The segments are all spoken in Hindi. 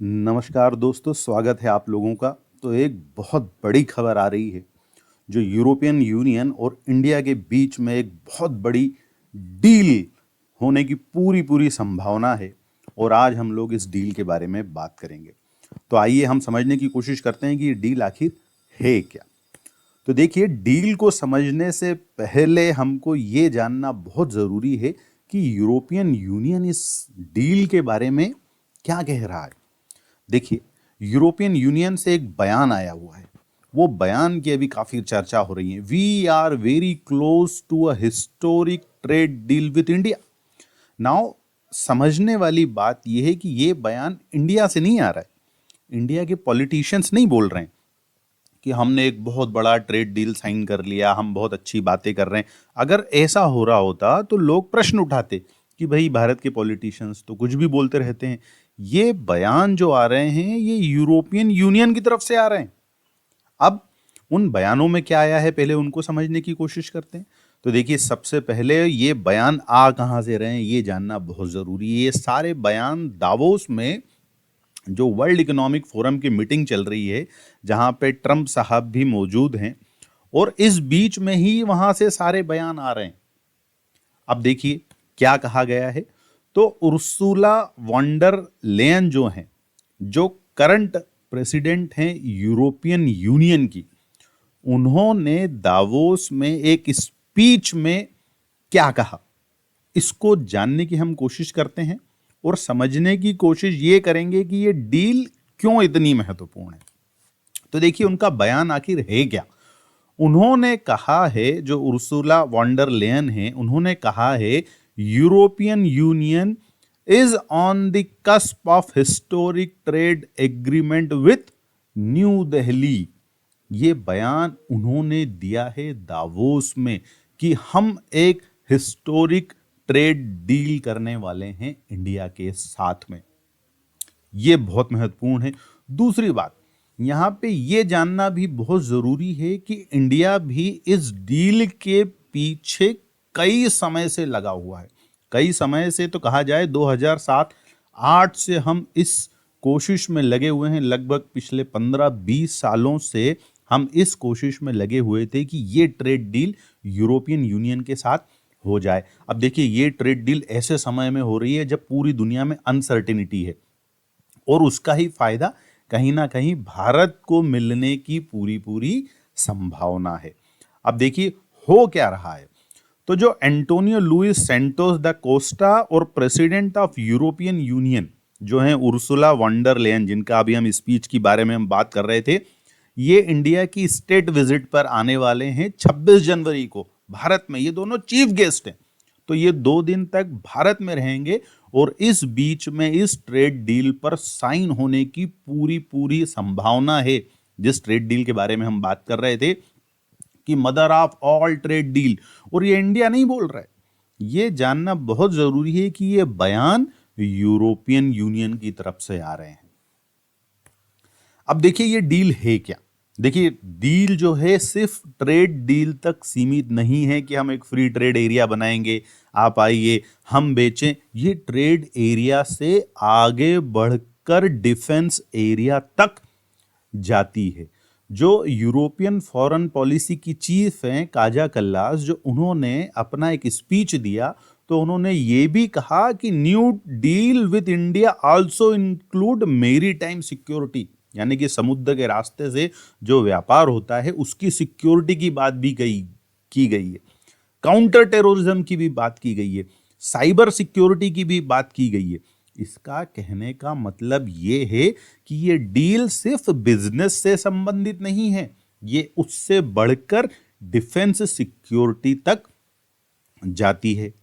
नमस्कार दोस्तों, स्वागत है आप लोगों का। तो एक बहुत बड़ी खबर आ रही है जो यूरोपियन यूनियन और इंडिया के बीच में एक बहुत बड़ी डील होने की पूरी पूरी संभावना है। और आज हम लोग इस डील के बारे में बात करेंगे। तो आइए हम समझने की कोशिश करते हैं कि ये डील आखिर है क्या। तो देखिए, डील को समझने से पहले हमको ये जानना बहुत ज़रूरी है कि यूरोपियन यूनियन इस डील के बारे में क्या कह रहा है। देखिए, यूरोपियन यूनियन से एक बयान आया हुआ है। वो बयान की अभी काफी चर्चा हो रही है। We are very close to a historic trade deal with India. Now, समझने वाली बात यह है कि ये बयान इंडिया से नहीं आ रहा है। इंडिया के पॉलिटिशियंस नहीं बोल रहे हैं कि हमने एक बहुत बड़ा ट्रेड डील साइन कर लिया, हम बहुत अच्छी बातें कर रहे हैं। अगर ऐसा हो रहा होता तो लोग प्रश्न उठाते कि भाई, भारत के पॉलिटिशियंस तो कुछ भी बोलते रहते हैं। ये बयान जो आ रहे हैं ये यूरोपियन यूनियन की तरफ से आ रहे हैं। अब उन बयानों में क्या आया है, पहले उनको समझने की कोशिश करते हैं। तो देखिए, सबसे पहले ये बयान आ कहां से रहे हैं ये जानना बहुत जरूरी है। ये सारे बयान दावोस में जो वर्ल्ड इकोनॉमिक फोरम की मीटिंग चल रही है, जहां पे ट्रंप साहब भी मौजूद हैं, और इस बीच में ही वहां से सारे बयान आ रहे हैं। अब देखिए क्या कहा गया है। तो उर्सुला वॉन्डर लेयन जो हैं, जो करंट प्रेसिडेंट हैं यूरोपियन यूनियन की, उन्होंने दावोस में एक स्पीच में क्या कहा, इसको जानने की हम कोशिश करते हैं और समझने की कोशिश ये करेंगे कि ये डील क्यों इतनी महत्वपूर्ण है। तो देखिए, उनका बयान आखिर है क्या। उन्होंने कहा है, जो उर्सुला वॉन्डर लेयन है, उन्होंने कहा है European union is on the cusp of historic trade agreement with new Delhi. ये बयान उन्होंने दिया है दावोस में कि हम एक हिस्टोरिक ट्रेड डील करने वाले हैं इंडिया के साथ में। ये बहुत महत्वपूर्ण है। दूसरी बात, यहां पे ये जानना भी बहुत जरूरी है कि इंडिया भी इस डील के पीछे कई समय से लगा हुआ है। कई समय से तो कहा जाए 2007-8 से हम इस कोशिश में लगे हुए हैं। लगभग पिछले 15-20 सालों से हम इस कोशिश में लगे हुए थे कि ये ट्रेड डील यूरोपियन यूनियन के साथ हो जाए। अब देखिए, ये ट्रेड डील ऐसे समय में हो रही है जब पूरी दुनिया में अनसर्टेनिटी है, और उसका ही फायदा कहीं ना कहीं भारत को मिलने की पूरी पूरी संभावना है। अब देखिए हो क्या रहा है। तो जो Antonio Luis Santos da Costa और प्रेसिडेंट ऑफ यूरोपियन यूनियन जो हैं उर्सुला वॉन्डर लेयन, जिनका अभी हम स्पीच की बारे में हम बात कर रहे थे, ये इंडिया की स्टेट विजिट पर आने वाले हैं 26 जनवरी को भारत में। ये दोनों चीफ गेस्ट हैं। तो ये 2 दिन तक भारत में रहेंगे और इस बीच में इस ट्रेड डील पर साइन होने की पूरी पूरी संभावना है। जिस ट्रेड डील के बारे में हम बात कर रहे थे कि mother of all trade deal, और ये इंडिया नहीं बोल रहा है। ये जानना बहुत जरूरी है कि ये बयान यूरोपियन यूनियन की तरफ से आ रहे हैं। अब देखिए, ये डील है क्या। देखिए, डील जो है सिर्फ ट्रेड डील तक सीमित नहीं है कि हम एक फ्री ट्रेड एरिया बनाएंगे, आप आइए हम बेचें। ये ट्रेड एरिया से आगे बढ़कर डिफेंस एरिया तक जाती है। जो यूरोपियन फॉरेन पॉलिसी की चीफ हैं काजा कल्लास, जो उन्होंने अपना एक स्पीच दिया, तो उन्होंने ये भी कहा कि new deal with India also include मेरी टाइम सिक्योरिटी, यानी कि समुद्र के रास्ते से जो व्यापार होता है उसकी सिक्योरिटी की बात भी की गई है। काउंटर टेररिज्म की भी बात की गई है, साइबर सिक्योरिटी की भी बात की गई है। इसका कहने का मतलब ये है कि ये डील सिर्फ बिजनेस से संबंधित नहीं है, ये उससे बढ़कर डिफेंस सिक्योरिटी तक जाती है।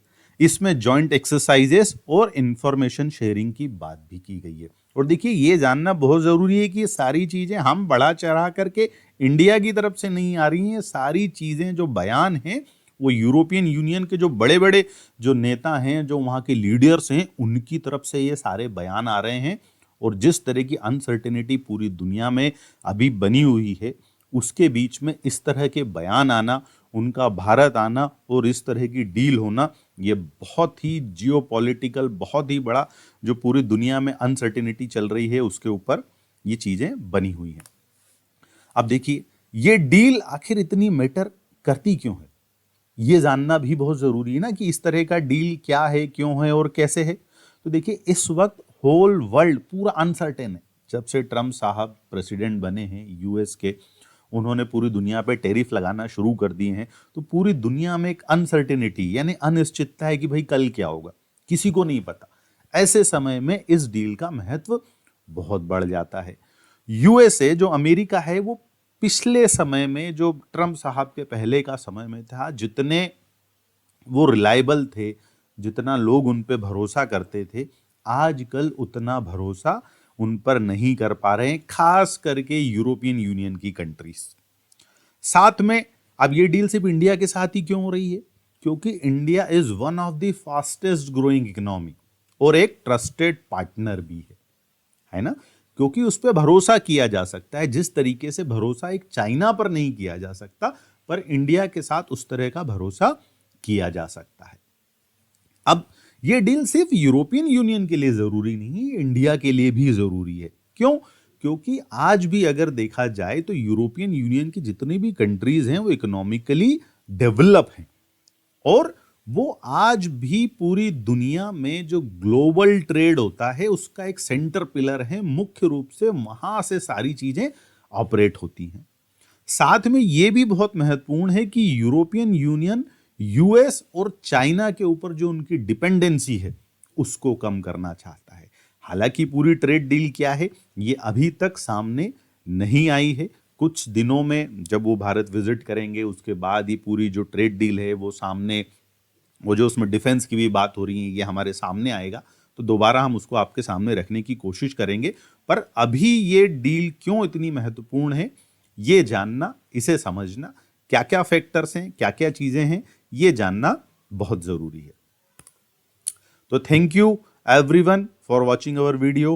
इसमें जॉइंट एक्सरसाइजेस और इंफॉर्मेशन शेयरिंग की बात भी की गई है। और देखिए, ये जानना बहुत जरूरी है कि ये सारी चीजें हम बढ़ा चढ़ा करके इंडिया की तरफ से नहीं आ रही हैं। सारी चीजें जो बयान हैं वो यूरोपियन यूनियन के जो बड़े बड़े जो नेता हैं, जो वहाँ के लीडर्स हैं, उनकी तरफ से ये सारे बयान आ रहे हैं। और जिस तरह की अनसर्टेनिटी पूरी दुनिया में अभी बनी हुई है, उसके बीच में इस तरह के बयान आना, उनका भारत आना और इस तरह की डील होना, ये बहुत ही जियोपॉलिटिकल, बहुत ही बड़ा जो पूरी दुनिया में अनसर्टेनिटी चल रही है उसके ऊपर ये चीजें बनी हुई हैं। अब देखिए, ये डील आखिर इतनी मैटर करती क्यों है, ये जानना भी बहुत जरूरी है ना कि इस तरह का डील क्या है, क्यों है और कैसे है। तो देखिए, इस वक्त होल वर्ल्ड पूरा अनसर्टेन है। जब से ट्रम्प साहब प्रेसिडेंट बने हैं यूएस के, उन्होंने पूरी दुनिया पे टैरिफ लगाना शुरू कर दिए हैं, तो पूरी दुनिया में एक अनसर्टेनिटी यानी अनिश्चितता है कि भाई कल क्या होगा, किसी को नहीं पता। ऐसे समय में इस डील का महत्व बहुत बढ़ जाता है। यूएसए जो अमेरिका है, वो पिछले समय में, जो ट्रम्प साहब के पहले का समय में था, जितने वो रिलायबल थे, जितना लोग उन पे भरोसा करते थे, आजकल उतना भरोसा उन पर नहीं कर पा रहे हैं, खास करके यूरोपियन यूनियन की कंट्रीज। साथ में अब ये डील सिर्फ इंडिया के साथ ही क्यों हो रही है, क्योंकि India is one of the fastest growing economy और एक ट्रस्टेड पार्टनर भी है ना, क्योंकि उस पर भरोसा किया जा सकता है। जिस तरीके से भरोसा एक चाइना पर नहीं किया जा सकता, पर इंडिया के साथ उस तरह का भरोसा किया जा सकता है। अब यह डील सिर्फ यूरोपियन यूनियन के लिए जरूरी नहीं, इंडिया के लिए भी जरूरी है। क्यों? क्योंकि आज भी अगर देखा जाए तो यूरोपियन यूनियन की जितनी भी कंट्रीज हैं वो इकोनॉमिकली डेवलप हैं, और वो आज भी पूरी दुनिया में जो ग्लोबल ट्रेड होता है उसका एक सेंटर पिलर है। मुख्य रूप से वहां से सारी चीजें ऑपरेट होती हैं। साथ में ये भी बहुत महत्वपूर्ण है कि यूरोपियन यूनियन यूएस और चाइना के ऊपर जो उनकी डिपेंडेंसी है उसको कम करना चाहता है। हालांकि पूरी ट्रेड डील क्या है ये अभी तक सामने नहीं आई है। कुछ दिनों में जब वो भारत विजिट करेंगे उसके बाद ही पूरी जो ट्रेड डील है वो सामने, वो जो उसमें डिफेंस की भी बात हो रही है, ये हमारे सामने आएगा, तो दोबारा हम उसको आपके सामने रखने की कोशिश करेंगे। पर अभी ये डील क्यों इतनी महत्वपूर्ण है, ये जानना, इसे समझना, क्या क्या फैक्टर्स हैं, क्या क्या चीजें हैं, ये जानना बहुत जरूरी है। तो thank you everyone for watching our video.